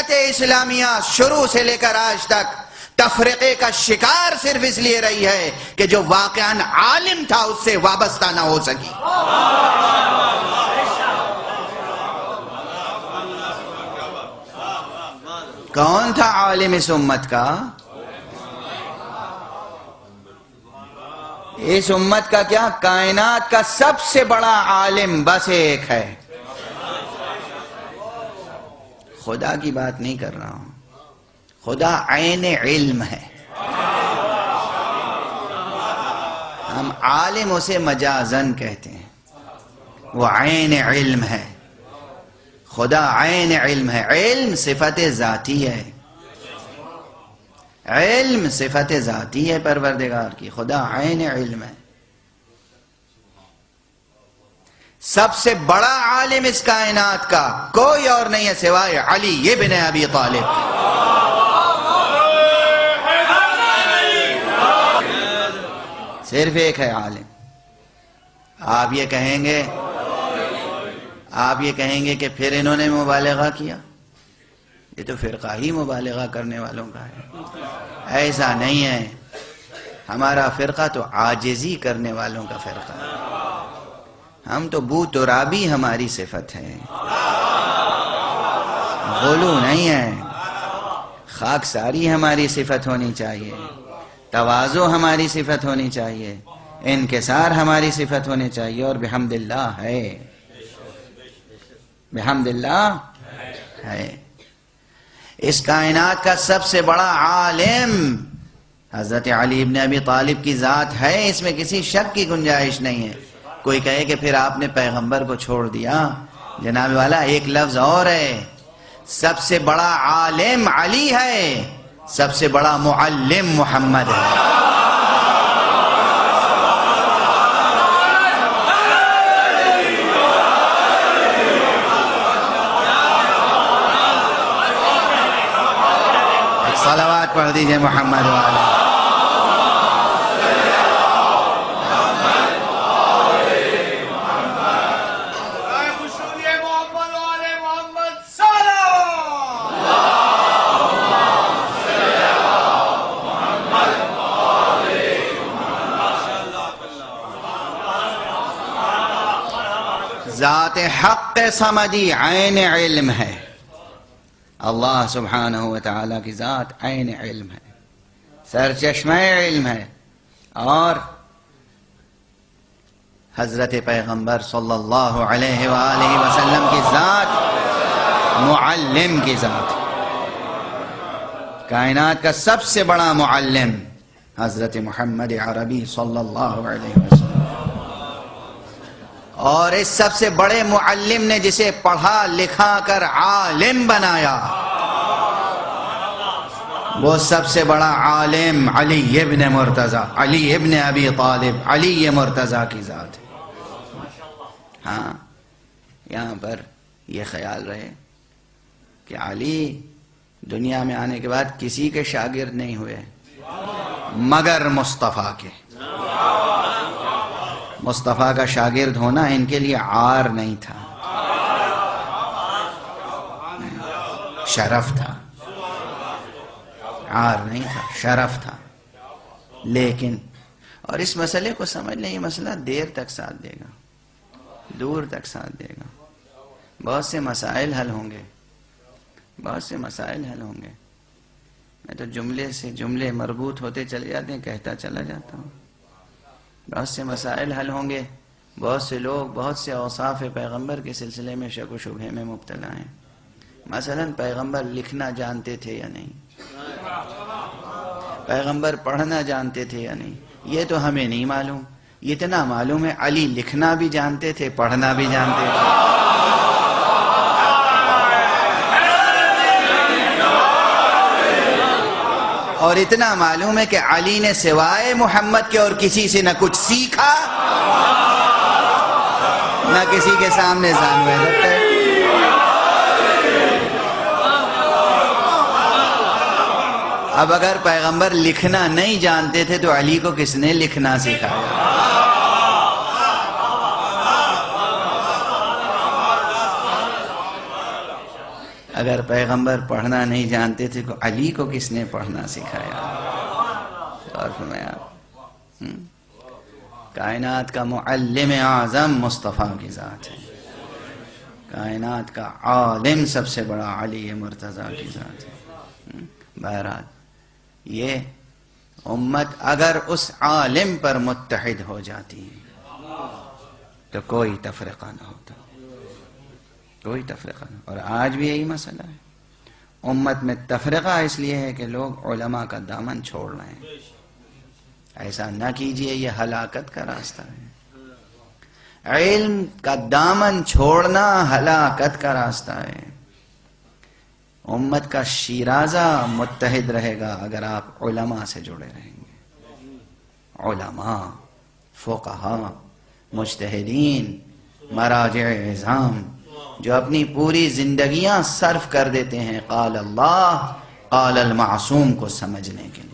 امت اسلامیہ شروع سے لے کر آج تک تفرقے کا شکار صرف اس لیے رہی ہے کہ جو واقعاً عالم تھا اس سے وابستہ نہ ہو سکی. کون تھا عالم اس امت کا؟ اس امت کا کیا، کائنات کا سب سے بڑا عالم بس ایک ہے. خدا کی بات نہیں کر رہا ہوں، خدا عین علم ہے. ہم عالم اسے مجازن کہتے ہیں، وہ عین علم ہے. خدا عین علم ہے. علم صفت ذاتی ہے، علم صفت ذاتی ہے پروردگار کی. خدا عین علم ہے. سب سے بڑا عالم اس کائنات کا کوئی اور نہیں ہے سوائے علی ابن ابی طالب. صرف ایک ہے عالم. آپ یہ کہیں گے کہ پھر انہوں نے مبالغہ کیا. یہ تو فرقہ ہی مبالغہ کرنے والوں کا ہے. ایسا نہیں ہے، ہمارا فرقہ تو عاجزی کرنے والوں کا فرقہ ہے. ہم تو بو ترابی ہماری صفت ہے، غلو نہیں ہے. خاکساری ہماری صفت ہونی چاہیے، تواضع ہماری صفت ہونی چاہیے، انکسار ہماری صفت ہونی چاہیے. اور بحمد اللہ ہے، بحمد اللہ ہے. اس کائنات کا سب سے بڑا عالم حضرت علی ابن ابی طالب کی ذات ہے، اس میں کسی شک کی گنجائش نہیں ہے. کوئی کہے کہ پھر آپ نے پیغمبر کو چھوڑ دیا. جناب والا ایک لفظ اور ہے، سب سے بڑا عالم علی ہے، سب سے بڑا معلم محمد ہے. صلوات پڑھ دیجئے محمد والا. ذات حق سمجھی عین علم ہے. اللہ سبحانہ وتعالی کی ذات عین علم ہے، سرچشمہ علم ہے. اور حضرت پیغمبر صلی اللہ علیہ وآلہ وسلم کی ذات معلم کی ذات. کائنات کا سب سے بڑا معلم حضرت محمد عربی صلی اللہ علیہ وسلم. اور اس سب سے بڑے معلم نے جسے پڑھا لکھا کر عالم بنایا، وہ سب سے بڑا عالم علی ابن مرتضی، علی ابن ابی طالب، علی مرتضی کی ذات. ہاں، یہاں پر یہ خیال رہے کہ علی دنیا میں آنے کے بعد کسی کے شاگرد نہیں ہوئے مگر مصطفیٰ کے. مصطفیٰ کا شاگرد ہونا ان کے لیے عار نہیں تھا، شرف تھا. عار نہیں تھا، شرف تھا. لیکن اور اس مسئلے کو سمجھ لیں، یہ مسئلہ دیر تک ساتھ دے گا، دور تک ساتھ دے گا. بہت سے مسائل حل ہوں گے، بہت سے مسائل حل ہوں گے. میں تو جملے سے جملے مربوط ہوتے چلے جاتے ہیں، کہتا چلا جاتا ہوں. بہت سے مسائل حل ہوں گے. بہت سے لوگ بہت سے اوصاف پیغمبر کے سلسلے میں شک و شبہے میں مبتلا ہیں. مثلا پیغمبر لکھنا جانتے تھے یا نہیں، پیغمبر پڑھنا جانتے تھے یا نہیں، یہ تو ہمیں نہیں معلوم. اتنا معلوم ہے علی لکھنا بھی جانتے تھے، پڑھنا بھی جانتے تھے. اور اتنا معلوم ہے کہ علی نے سوائے محمد کے اور کسی سے نہ کچھ سیکھا، نہ کسی کے سامنے زانوے رکھتے. اب اگر پیغمبر لکھنا نہیں جانتے تھے تو علی کو کس نے لکھنا سکھایا؟ اگر پیغمبر پڑھنا نہیں جانتے تھے تو علی کو کس نے پڑھنا سکھایا؟ اور فرمایا کائنات کا معلم اعظم مصطفیٰ کی ذات ہے، کائنات کا عالم سب سے بڑا علی مرتضیٰ کی ذات ہے۔ بہرحال یہ امت اگر اس عالم پر متحد ہو جاتی تو کوئی تفرقہ نہ ہوتا، کوئی تفرقہ نہ۔ اور آج بھی یہی مسئلہ ہے، امت میں تفرقہ اس لیے ہے کہ لوگ علماء کا دامن چھوڑ رہے ہیں۔ ایسا نہ کیجئے، یہ ہلاکت کا راستہ ہے۔ علم کا دامن چھوڑنا ہلاکت کا راستہ ہے۔ امت کا شیرازہ متحد رہے گا اگر آپ علماء سے جڑے رہیں گے۔ علماء، فقہاء، مجتہدین، مراجع عظام جو اپنی پوری زندگیاں صرف کر دیتے ہیں قال اللہ قال المعصوم کو سمجھنے کے لیے۔